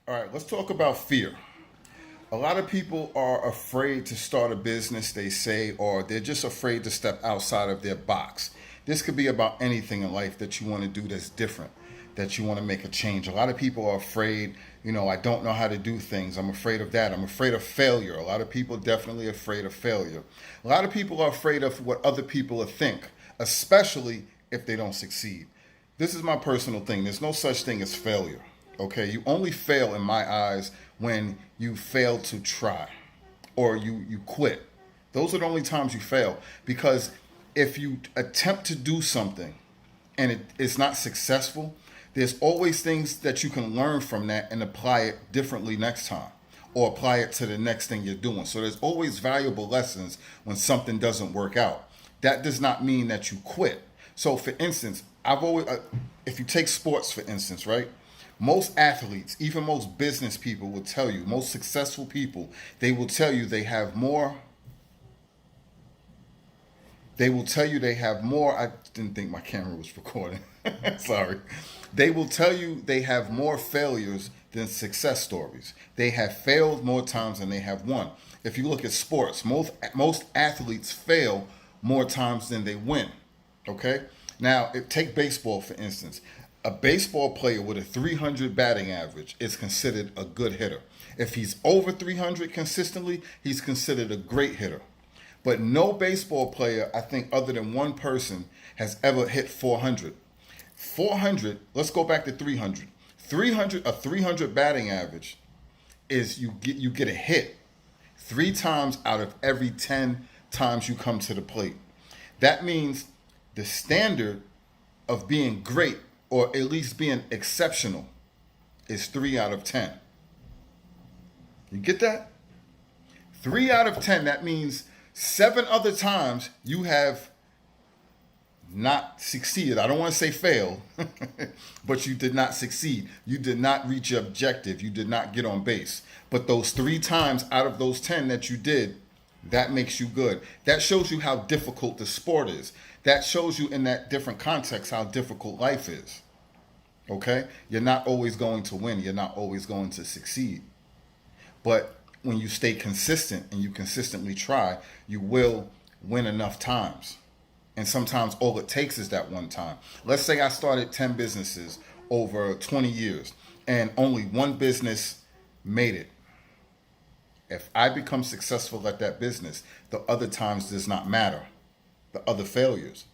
All right, let's talk about fear. A lot of people are afraid to start a business, they say, or they're just afraid to step outside of their box. This could be about anything in life that you want to do that's different, that you want to make a change. A lot of people are afraid, I don't know how to do things. I'm afraid of that. I'm afraid of failure. A lot of people definitely afraid of failure. A lot of people are afraid of what other people will think, especially if they don't succeed. This is my personal thing. There's no such thing as failure. Okay, you only fail in my eyes when you fail to try or you quit. Those are the only times you fail, because if you attempt to do something and it's not successful, there's always things that you can learn from that and apply it differently next time, or apply it to the next thing you're doing. So there's always valuable lessons when something doesn't work out. That does not mean that you quit. So for instance, if you take sports for instance, right? Most athletes, even most business people will tell you, most successful people, they will tell you they have more. I didn't think my camera was recording. Sorry. They will tell you they have more failures than success stories. They have failed more times than they have won. If you look at sports, most athletes fail more times than they win. Okay? Now, take baseball for instance. A baseball player with a 300 batting average is considered a good hitter. If he's over 300 consistently, he's considered a great hitter. But no baseball player, I think, other than one person, has ever hit 400. 400, let's go back to 300. 300, a 300 batting average is you get a hit 3 times out of every 10 times you come to the plate. That means the standard of being great, or at least being exceptional, is 3 out of 10. You get that? 3 out of 10, that means 7 other times you have not succeeded. I don't want to say failed, but you did not succeed. You did not reach your objective. You did not get on base. But those 3 times out of those 10 that you did, that makes you good. That shows you how difficult the sport is. That shows you in that different context how difficult life is. Okay? You're not always going to win. You're not always going to succeed. But when you stay consistent and you consistently try, you will win enough times. And sometimes all it takes is that one time. Let's say I started 10 businesses over 20 years and only one business made it. If I become successful at that business, the other times does not matter. The other failures,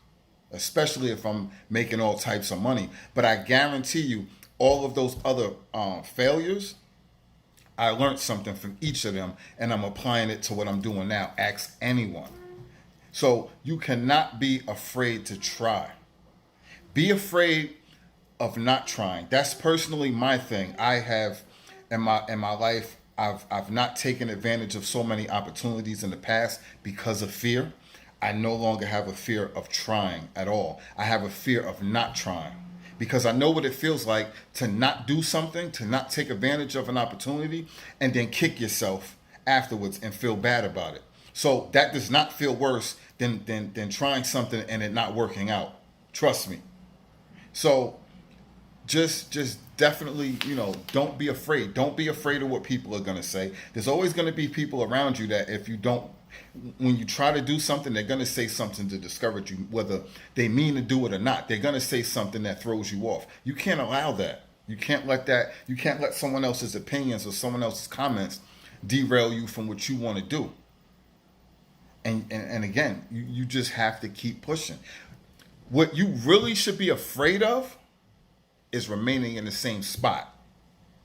especially if I'm making all types of money. But I guarantee you, all of those other failures, I learned something from each of them, and I'm applying it to what I'm doing now. Ask anyone. So you cannot be afraid to try. Be afraid of not trying. That's personally my thing. I have in my life, I've not taken advantage of so many opportunities in the past because of fear. I no longer have a fear of trying at all. I have a fear of not trying, because I know what it feels like to not do something, to not take advantage of an opportunity, and then kick yourself afterwards and feel bad about it. So that does not feel worse than trying something and it not working out. Trust me. So just definitely, don't be afraid. Don't be afraid of what people are going to say. There's always going to be people around you that if you don't, when you try to do something, they're going to say something to discourage you, whether they mean to do it or not. They're going to say something that throws you off. You can't allow that. You can't let someone else's opinions or someone else's comments derail you from what you want to do. And again, you just have to keep pushing. What you really should be afraid of is remaining in the same spot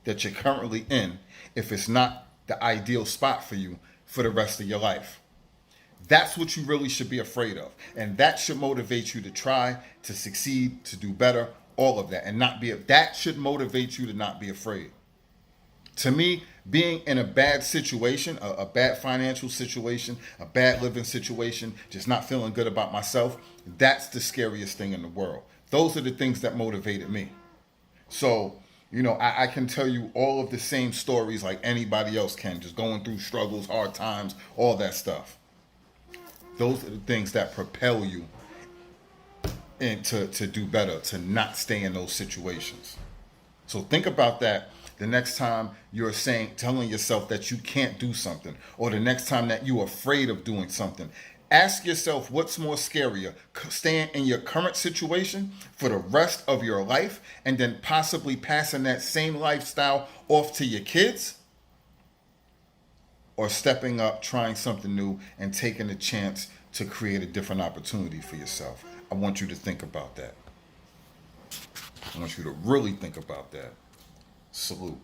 that you're currently in, if it's not the ideal spot for you for the rest of your life. That's what you really should be afraid of. And that should motivate you to try, to succeed, to do better, all of that. And that should motivate you to not be afraid. To me, being in a bad situation, a bad financial situation, a bad living situation, just not feeling good about myself, that's the scariest thing in the world. Those are the things that motivated me. So, I can tell you all of the same stories like anybody else can, just going through struggles, hard times, all that stuff. Those are the things that propel you and to do better, to not stay in those situations. So think about that the next time you're telling yourself that you can't do something, or the next time that you're afraid of doing something. Ask yourself what's more scarier, staying in your current situation for the rest of your life and then possibly passing that same lifestyle off to your kids, or stepping up, trying something new, and taking a chance to create a different opportunity for yourself. I want you to think about that. I want you to really think about that. Salute.